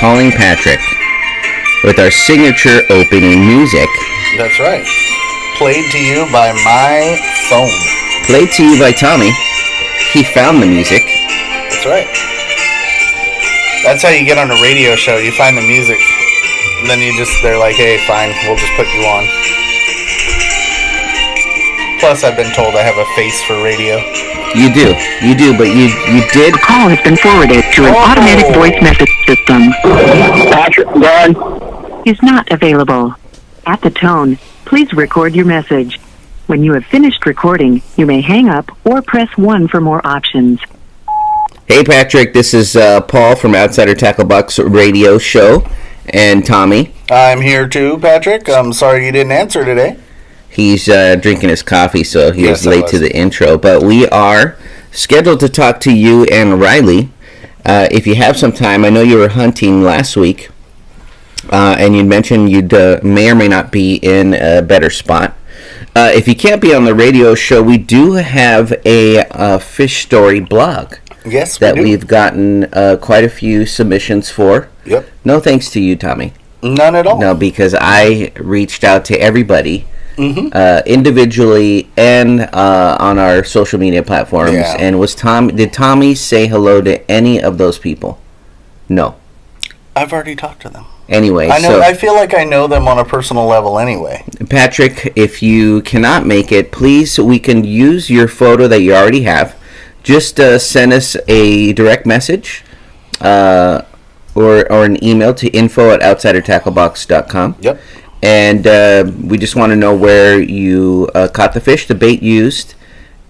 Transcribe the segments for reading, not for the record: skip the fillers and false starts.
Calling Patrick with our signature opening music. That's right. Played to you by my phone. Played to you by Tommy. He found the music. That's right. That's how you get on a radio show. You find the music. And then they're like, hey, fine, we'll just put you on. Plus, I've been told I have a face for radio. You do, but you did. The call has been forwarded to an automatic voice message system. Patrick, Brian. Is not available. At the tone, please record your message. When you have finished recording, you may hang up or press 1 for more options. Hey Patrick, this is Paul from Outsider Tackle Box Radio Show, and Tommy. I'm here too, Patrick. I'm sorry you didn't answer today. He's drinking his coffee, so he was late to the intro. But we are scheduled to talk to you and Riley. If you have some time, I know you were hunting last week, and you mentioned you may or may not be in a better spot. If you can't be on the radio show, we do have a fish story blog. Yes, that we've gotten quite a few submissions for. Yep. No thanks to you, Tommy. None at all. No, because I reached out to everybody individually and on our social media platforms. Yeah. And did Tommy say hello to any of those people? No. I've already talked to them. Anyway, I feel like I know them on a personal level anyway. Patrick, if you cannot make it, please, we can use your photo that you already have. Just send us a direct message or an email to info@outsidertacklebox.com. Yep. And we just want to know where you caught the fish, the bait used,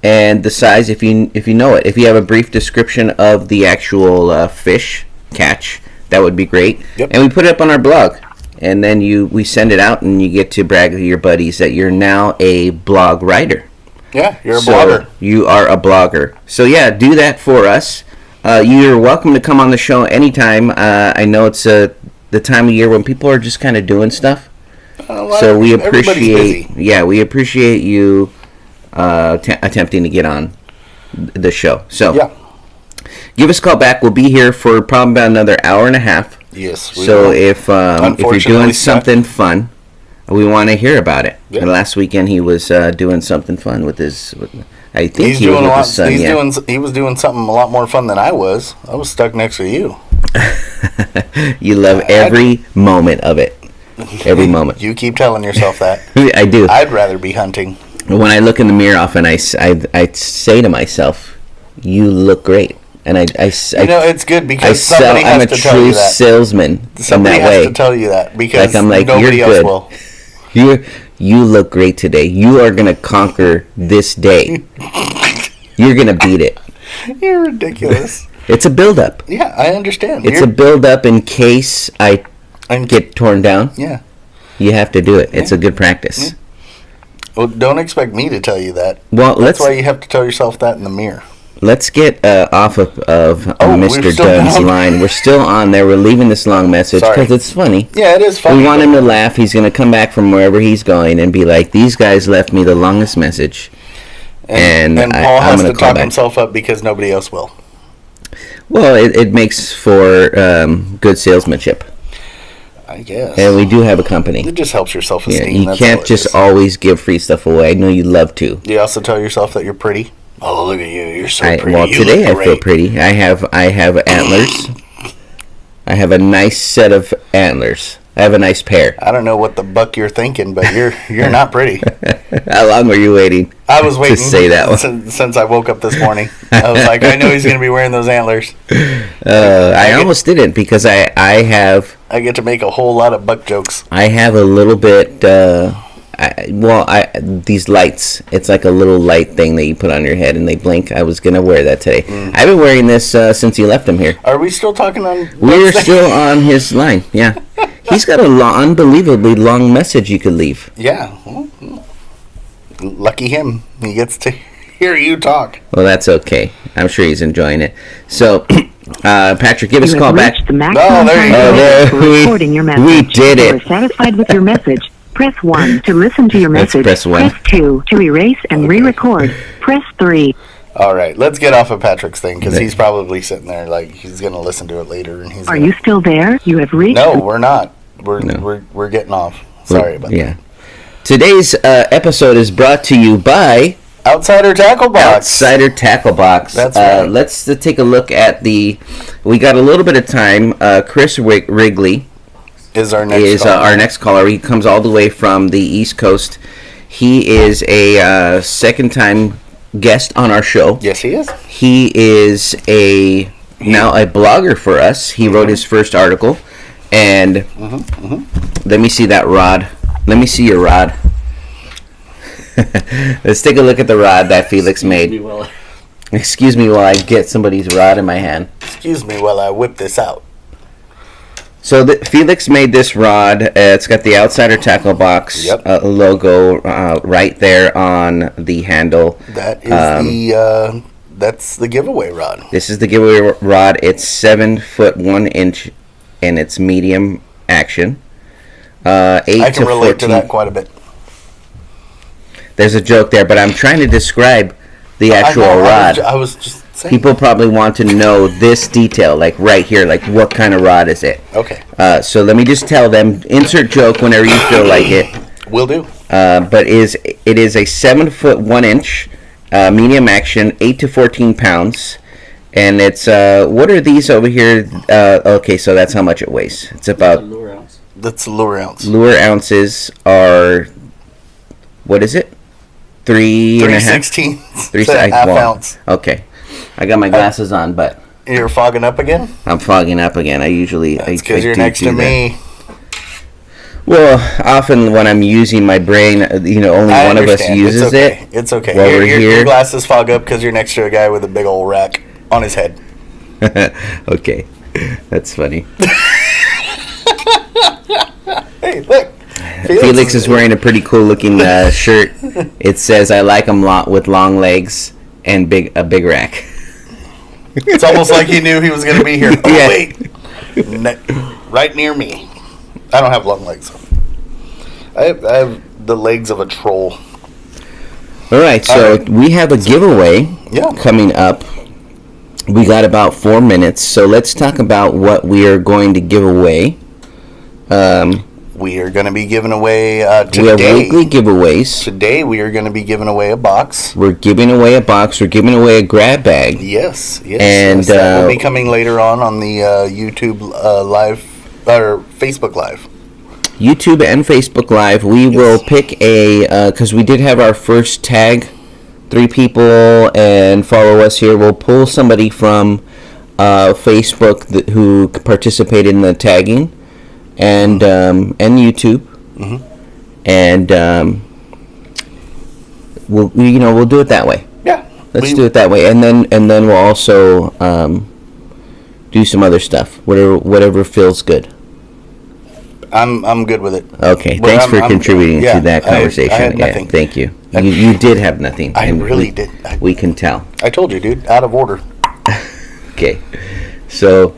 and the size if you know it. If you have a brief description of the actual fish catch, that would be great. Yep. And we put it up on our blog. And then we send it out, and you get to brag to your buddies that you're now a blog writer. Yeah, you're a blogger. You are a blogger. So, yeah, do that for us. You're welcome to come on the show anytime. I know it's the time of year when people are just kind of doing stuff. So we appreciate you attempting to get on the show. So, yeah. Give us a call back. We'll be here for probably about another hour and a half. Yes. So if you're doing something fun, we want to hear about it. Yeah. And last weekend he was doing something fun with his. I think he's doing with his son. He was doing something a lot more fun than I was. I was stuck next to you. You love every moment of it. Every moment. You keep telling yourself that. I do. I'd rather be hunting. When I look in the mirror often, I say to myself, "You look great." And it's good because somebody has to tell you that. I'm a true salesman. Somebody in that has way. to tell you that because nobody else good. will. You look great today. You are gonna conquer this day. You're gonna beat it. You're ridiculous. It's a build-up. Yeah, I understand. It's a build-up in case I get torn down. Yeah. You have to do it. It's a good practice. Yeah. Well, don't expect me to tell you that. Well, that's why you have to tell yourself that in the mirror. Let's get off of Mr. Dunn's line. We're still on there. We're leaving this long message because it's funny. Yeah, it is funny. We want him to laugh. He's going to come back from wherever he's going and be like, these guys left me the longest message. And Paul has to talk himself up because nobody else will. Well, it makes for good salesmanship. I guess. And we do have a company. It just helps your self-esteem. Yeah, you can't just always give free stuff away. I know you love to. You also tell yourself that you're pretty. Oh, look at you! You're so pretty. Well, today I feel pretty. I have antlers. I have a nice set of antlers. I have a nice pair. I don't know what the buck you're thinking, but you're not pretty. How long were you waiting? I was waiting to say that one. Since I woke up this morning. I was like, I know he's going to be wearing those antlers. I almost didn't because I get to make a whole lot of buck jokes. I have a little bit. These lights. It's like a little light thing that you put on your head and they blink. I was gonna wear that today. I've been wearing this since you left him here. Are we still talking on? We're still on his line. Yeah, he's got a unbelievably long message you could leave. Yeah, well, lucky him. He gets to hear you talk. Well, that's okay. I'm sure he's enjoying it. So, Patrick, give us a call back. The maximum time for recording your message. We did it. If you are satisfied with your message, press 1 to listen to your message. Press 1. Press 2 to erase and re-record. Press 3. All right, let's get off of Patrick's thing because he's probably sitting there like he's going to listen to it later. And he's. Are you still there? You have reached. No, we're not. We're getting off. Sorry about that. Today's episode is brought to you by Outsider Tackle Box. Outsider Tackle Box. That's right. Let's take a look at we got a little bit of time. Chris Wrigley is our next caller. He comes all the way from the East Coast. He is a second-time guest on our show. Yes, he is. He is now a blogger for us. He wrote his first article, and let me see that rod. Let me see your rod. Let's take a look at the rod that Felix made. Excuse me while I get somebody's rod in my hand. Excuse me while I whip this out. So Felix made this rod. It's got the Outsider Tackle Box logo right there on the handle. That is that's the giveaway rod. This is the giveaway rod. It's 7 foot 1 inch, and it's medium action. 8 I can to relate 14. to that quite a bit. There's a joke there, but I'm trying to describe the actual rod. I was just saying. People probably want to know this detail, like right here, like what kind of rod is it? Okay. So let me just tell them, insert joke whenever you feel like it. Will do. But it is a 7 foot 1 inch, medium action, 8 to 14 pounds. And it's, what are these over here? Okay, so that's how much it weighs. It's about... That's a lure ounce. Lure ounces are, what is it? 3.5? 3/16 ounce. Okay. I got my glasses on, but... You're fogging up again? I'm fogging up again. That's because you're next to me. Well, often when I'm using my brain, only one of us uses it. It's okay. While your glasses fog up because you're next to a guy with a big old rack on his head. Okay. That's funny. Hey, look. Felix is wearing a pretty cool looking shirt. It says, "I like them with long legs and a big rack." It's almost like he knew he was going to be here. Oh, yeah. Wait. Right near me. I don't have long legs. I have the legs of a troll. All right, so we have a giveaway coming up. We got about 4 minutes, so let's talk about what we are going to give away. We are going to be giving away today. We have weekly giveaways. Today we are going to be giving away a box. We're giving away a box. We're giving away a grab bag. Yes. And that will be coming later on the YouTube Live or Facebook Live. YouTube and Facebook Live. We will pick because we did have our first tag 3 people and follow us here. We'll pull somebody from Facebook who participated in the tagging. And YouTube, and we'll do it that way. Yeah, let's do it that way, and then we'll also do some other stuff, whatever feels good. I'm good with it. Okay, thanks for contributing to that conversation. I had nothing. Thank you. You did have nothing. I really did. We can tell. I told you, dude. Out of order. Okay, so.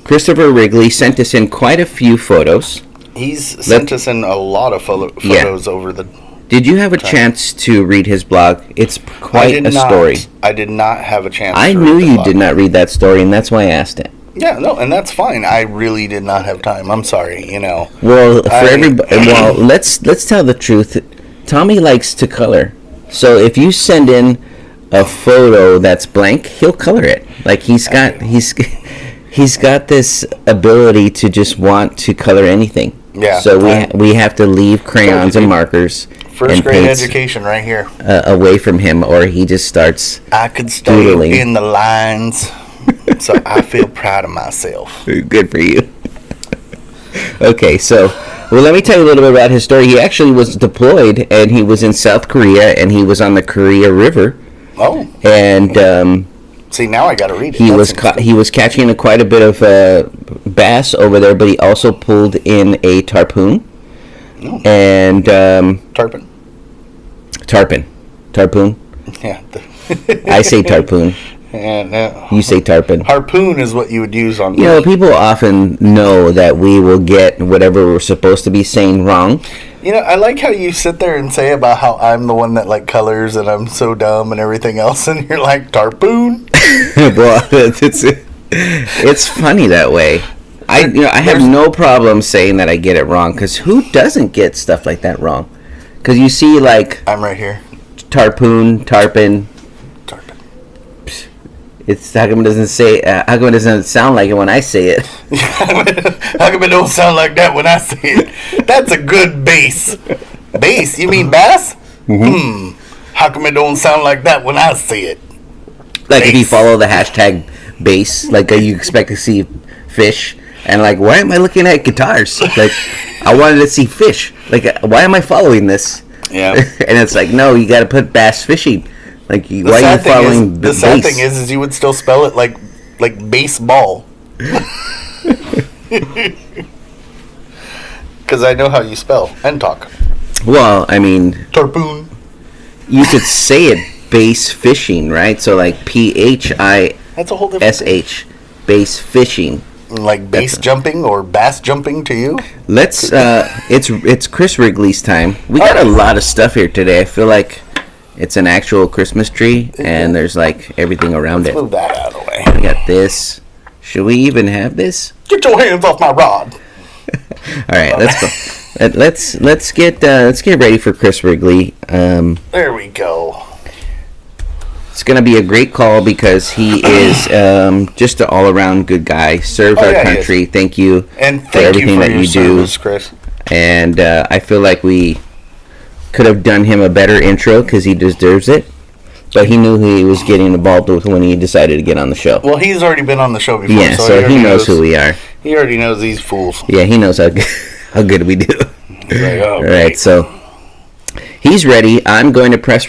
Christopher Wrigley sent us in quite a few photos. He's sent us in a lot of photos over the... Did you have a chance to read his blog? It's quite a story. I did not have a chance I knew you did not read that story, and that's why I asked it. Yeah, no, and that's fine. I really did not have time. I'm sorry, Well, let's tell the truth. Tommy likes to color. So if you send in a photo that's blank, he'll color it. Like He's got this ability to just want to color anything. Yeah. So we have to leave crayons and markers. First grade education right here. Away from him, or he just starts. I could stay doodling in the lines, so I feel proud of myself. Good for you. Okay, so let me tell you a little bit about his story. He actually was deployed, and he was in South Korea, and he was on the Korea River. Oh. And. See, now I got to read it. He was catching quite a bit of bass over there, but he also pulled in a tarpon. Oh. And tarpon. Yeah. I say tarpon. And you say tarpon. Harpoon is what you would use on. People often know that we will get whatever we're supposed to be saying wrong, You know, I like how you sit there and say about how I'm the one that like colors and I'm so dumb and everything else, and you're like tarpoon. Well, it's funny that way. I have no problem saying that I get it wrong, because who doesn't get stuff like that wrong? Because you see, like, I'm right here. tarpon. It's how come it doesn't say? How come it doesn't sound like it when I say it? How come it don't sound like that when I say it? That's a good bass. Bass? You mean bass? Mm-hmm. How come it don't sound like that when I say it? Like, Bass. if you follow the hashtag bass, like, you expect to see fish, and like, why am I looking at guitars? Like, I wanted to see fish. Like, why am I following this? Yeah. And it's like, no, you got to put bass fishing. Like, why are you following the sad thing is you would still spell it like baseball. Because I know how you spell and talk. Well, I mean, Tarpoon. you could say it bass fishing, right? So like PHISH, That's a whole different thing. bass fishing. Like base jumping or bass jumping to you? Let's it's Chris Wrigley's time. We got a lot of stuff here today. I feel like it's an actual Christmas tree, and there's like everything around Let's it. move that out of the way. We got this. Should we even have this? Get your hands off my rod. All right, let's go. Let's get ready for Chris Wrigley. There we go. It's gonna be a great call because he is just an all-around good guy. Serves our country. Thank you And for thank everything you for that your you service, do. Chris. And I feel like we could have done him a better intro because he deserves it. But he knew who he was getting involved with when he decided to get on the show. Well, he's already been on the show before. Yeah, so he knows who we are. He already knows these fools. Yeah, he knows how good we do. He's like, oh, All great. right, so he's ready. I'm going to press